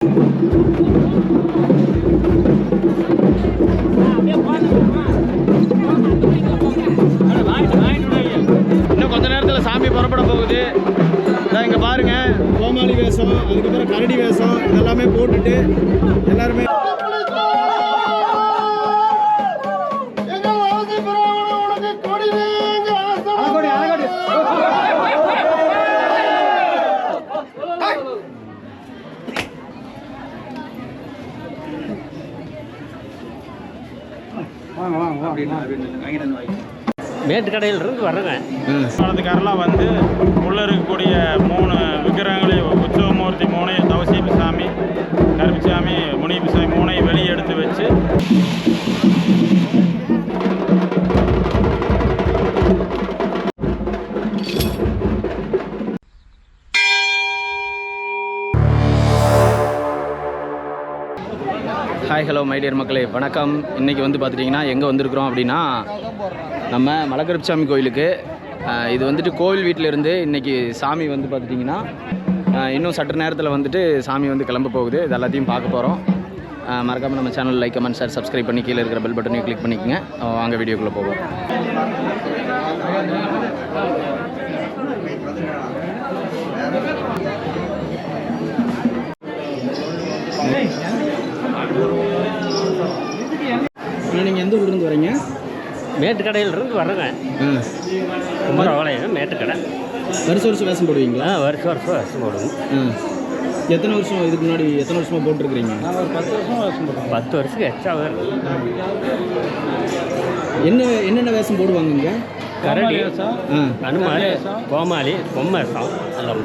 இன்னும் கொஞ்ச நேரத்தில் சாமி புறப்பட போகுது. இங்கே பாருங்க, கோமாளி வேஷம், அதுக்கப்புறம் கரடி வேஷம் இதெல்லாமே போட்டுட்டு எல்லாருமே மேட்டுக்கடையில் இருந்து வர்றேங்க. காலத்துக்காரெல்லாம் வந்து உள்ள இருக்கக்கூடிய 3 விக்கிரகங்களையும் உற்சவமூர்த்தி 3 தவசீபிசாமி, கருப்பிசாமி, முனிபிசாமி 3 வெளியே எடுத்து வச்சு ஹாய் ஹலோ மை டியர் மக்களே, வணக்கம். இன்றைக்கி வந்து பார்த்துட்டிங்கன்னா எங்கே வந்திருக்கிறோம் அப்படின்னா நம்ம மலைக்கருப்புசாமி கோயிலுக்கு. இது வந்துட்டு கோவில் வீட்டிலேருந்து இன்றைக்கி சாமி வந்து பார்த்துட்டிங்கன்னா இன்னும் சற்று நேரத்தில் வந்துட்டு சாமி வந்து கிளம்ப போகுது. இது எல்லாத்தையும் பார்க்க போகிறோம். மறக்காமல் நம்ம channel like, comment, share, subscribe பண்ணி கீழே இருக்கிற பெல் பட்டனையும் கிளிக் பண்ணிக்கோங்க. வாங்க வீடியோக்குள்ளே போவோம். நீங்கள் எந்த ஊர்லேருந்து வரீங்க? மேட்டுக்கடையில் இருந்து வர்றேங்க. குமரவாளையம் மேட்டுக்கடை. வருஷம் வேஷம் போடுவீங்களா? வருஷம் போடுவோம். எத்தனை வருஷம் இதுக்கு முன்னாடி எத்தனை வருஷமாக போட்டுருக்குறீங்க? நான் ஒரு 10 வருஷம் வேஷம் போடுறேன். 10 வருஷத்துக்கு எக்ஸ்ட்ரா வரும். என்னென்ன வேஷம் போடுவாங்க இங்கே? கரடி, அனுமாரி, கோமாளி, பொம்மேசம் எல்லாம்.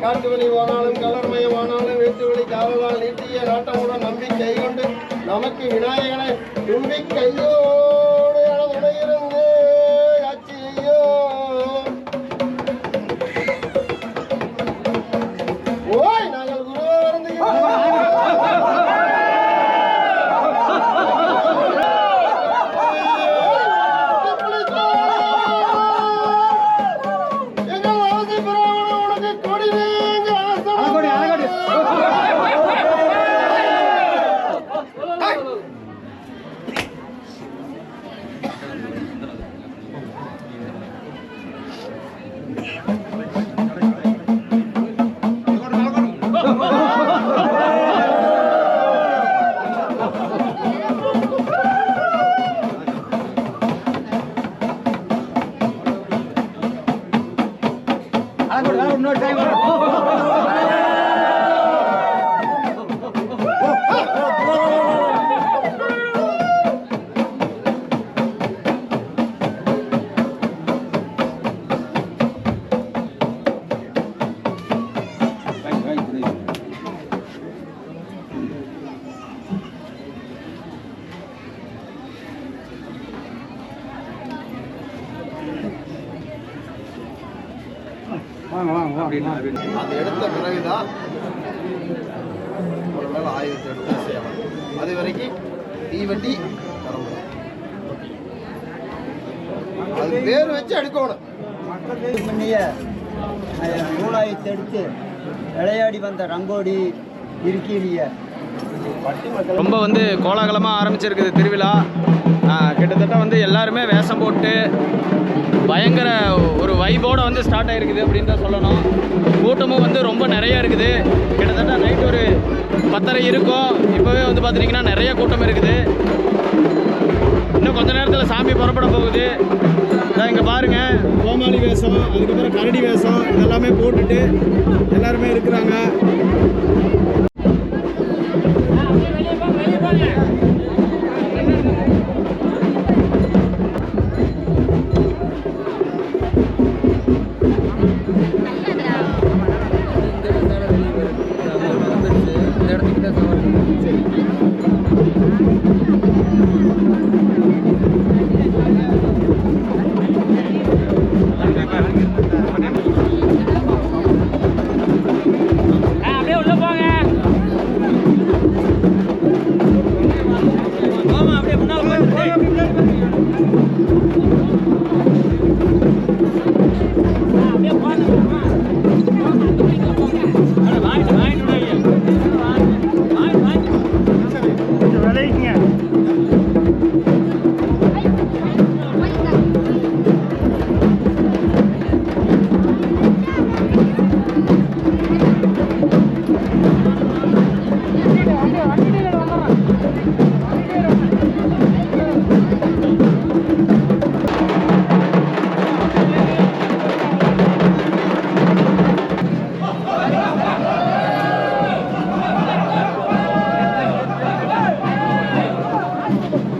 காட்டு வழிவானாலும் கலர்மயமானாலும் வீட்டு வழி காவலால் நீட்டிய நாட்டமுடன் நம்பிக்கை கொண்டு நமக்கு விநாயகனை தும்பி கையோடு அளவுடையிருந்து ஆட்சியோ ஓய் நாங்கள் குருவா அது எடுத்த பிறகுதான் ஒரு நாள் ஆயுதத்தை எடுத்து செய்யலாம். அது வரைக்கும் தீவண்டி அது பேர் வச்சு எடுக்கணும். முன்னைய மூலாயத்தை எடுத்து விளையாடி வந்த ரங்கோடி இருக்கிய ரொம்ப வந்து கோலாகலமாக ஆரம்பிச்சிருக்குது திருவிழா. கிட்டத்தட்ட வந்து எல்லாருமே வேஷம் போட்டு பயங்கர ஒரு வைபோடு வந்து ஸ்டார்ட் ஆகிருக்குது அப்படின்னு தான் சொல்லணும். கூட்டமும் வந்து ரொம்ப நிறையா இருக்குது. கிட்டத்தட்ட நைட் ஒரு 10:30 இருக்கும். இப்போவே வந்து பார்த்துட்டிங்கன்னா நிறைய கூட்டம் இருக்குது. இன்னும் கொஞ்ச நேரத்தில் சாமி புறப்பட போகுது. இங்கே பாருங்கள், கோமாளி வேஷம், அதுக்கப்புறம் கரடி வேஷம் இதெல்லாமே போட்டுட்டு எல்லாருமே இருக்கிறாங்க.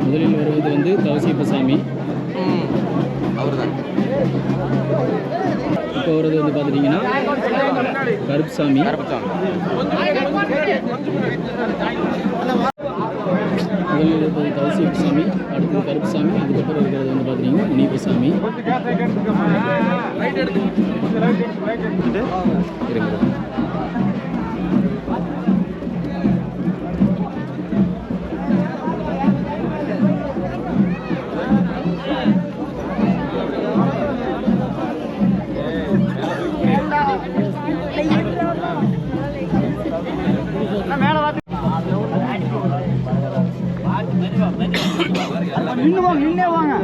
முதலில் வருவது வந்து தவசியப்பசாமி, இப்போ வருது வந்து பார்த்துட்டிங்கன்னா கருப்புசாமி. முதலில் இருப்பது தவசியப்பசாமி, அடுத்தது கருப்புசாமி, அதுக்கப்புறம் இருக்கிறது வந்து பார்த்துட்டிங்கன்னா முனியப்பசாமி. இருக்கிறது நின்னே வாங்க.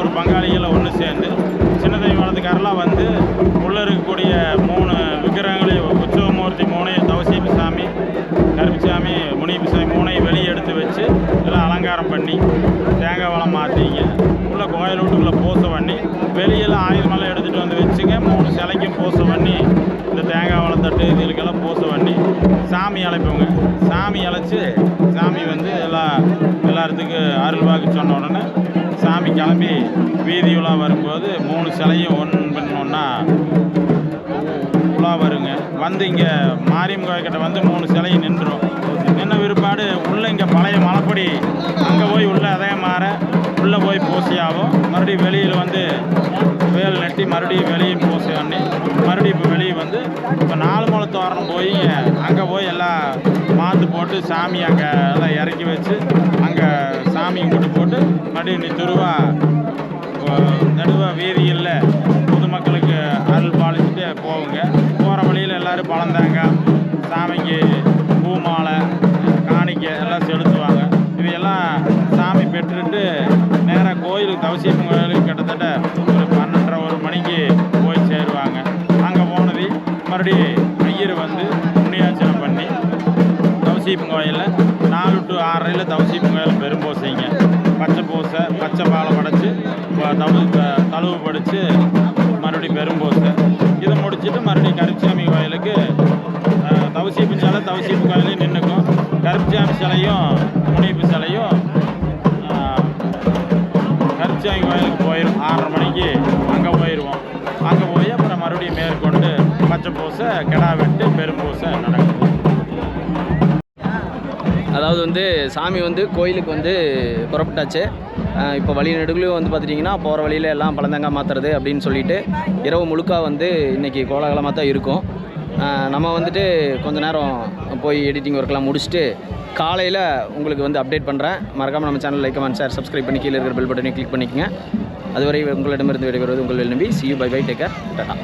உள்ளூர் பங்காளிகளை ஒன்று சேர்ந்து சின்ன தெய்வாலத்துக்காரெல்லாம் வந்து உள்ளே இருக்கக்கூடிய 3 விக்கிரகங்களையும் உற்சவமூர்த்தி 3 தவசீப சாமி கருப்புசாமி முனிப்பு சாமி 3 வெளியே எடுத்து வச்சு எல்லாம் அலங்காரம் பண்ணி தேங்காய் வளம் மாற்றிங்க உள்ள கோயில் வீட்டுக்குள்ளே பூசை பண்ணி வெளியெல்லாம் ஆயுதமெல்லாம் எடுத்துகிட்டு வந்து வச்சுங்க 3 சிலைக்கும் பூசை பண்ணி இந்த தேங்காய் வளத்தட்டு இதுகளுக்கெல்லாம் பூசை பண்ணி சாமி அழைப்போங்க. சாமி அழைச்சி சாமி வந்து எல்லாத்துக்கு அருள்வாக்கு சொன்ன உடனே சாமி கிளம்பி வீதி உலா வரும்போது 3 சிலையும் ஒன்றா உலா வருங்க. வந்து இங்கே மாரியம்மன் கோயில்கிட்ட வந்து 3 சிலையும் நின்றுடும். நின்ன விற்பாடு உள்ளே இங்கே பழைய மலைப்படி அங்கே போய் உள்ளே அதே மாற உள்ளே போய் பூசையாகும். மறுபடியும் வெளியில் வந்து வேல் நட்டி மறுபடியும் வெளியே பூசை பண்ணி மறுபடியும் இப்போ வெளியே வந்து இப்போ 4 முளை தோரணம் போய் அங்கே போய் எல்லாம் மாற்று போட்டு சாமி அங்கே எல்லாம் இறக்கி வச்சு அங்கே சாமி கும்பிட்டு போட்டு மறுபடியும் நீ நடுவா வீதியில் பொதுமக்களுக்கு அருள் பாலிச்சுட்டு போவுங்க. போகிற வழியில் எல்லோரும் பழந்தாங்காய் சாமிக்கு பூ மாலை காணிக்கை எல்லாம் செலுத்துவாங்க. இதையெல்லாம் சாமி பெற்றுட்டு நேராக கோயிலுக்கு தவசீபம் கோயிலுக்கு கிட்டத்தட்ட ஒரு 12:30 மணிக்கு போய் சேருவாங்க. அங்கே போனது மறுபடியும் ஐயர் வந்து புண்ணியாச்சனை பண்ணி தவசீபம் கோயிலில் 4 to 6 தவசீபம் கோயில் பெரும்பூசைங்க. பச்சை பூசை பச்சை பாலை படைச்சி தழுவு படித்து மறுபடியும் பெரும்பூசை இதை முடிச்சுட்டு மறுபடியும் கருப்புசாமி கோயிலுக்கு தவசீபம் சிலை தவசீபம் கோயிலையும் நின்றுக்கும். கருப்புசாமி சிலையும் முனிப்பு சிலையும் கருப்புசாமி கோயிலுக்கு போயிடும். 6:30 மணிக்கு அங்கே போயிடுவோம். அங்கே போய் அப்புறம் மறுபடியும் மேற்கொண்டு பச்சை பூசை கிடா வெட்டு பெரும்பூசை நடக்கும். அதாவது வந்து சாமி வந்து கோயிலுக்கு வந்து புறப்பட்டாச்சு. இப்போ வழி நெடுகுலையும் வந்து பார்த்துட்டிங்கன்னா போகிற வழியில் எல்லாம் பழந்தங்காய் மாற்றுறது அப்படின்னு சொல்லிட்டு இரவு முழுக்க வந்து இன்றைக்கி கோலாகலமாக தான் இருக்கும். நம்ம வந்துட்டு கொஞ்ச நேரம் போய் எடிட்டிங் ஒர்க்கெலாம் முடிச்சுட்டு காலையில் உங்களுக்கு வந்து அப்டேட் பண்ணுறேன். மறக்காமல் நம்ம channel like comment share subscribe பண்ணி கீழே இருக்கிற பெல் பட்டனை கிளிக் பண்ணிக்கங்க. அதுவரை உங்களிடமிருந்து விடைபெறுவது உங்கள் நம்பி. See you, bye bye, take care, tata.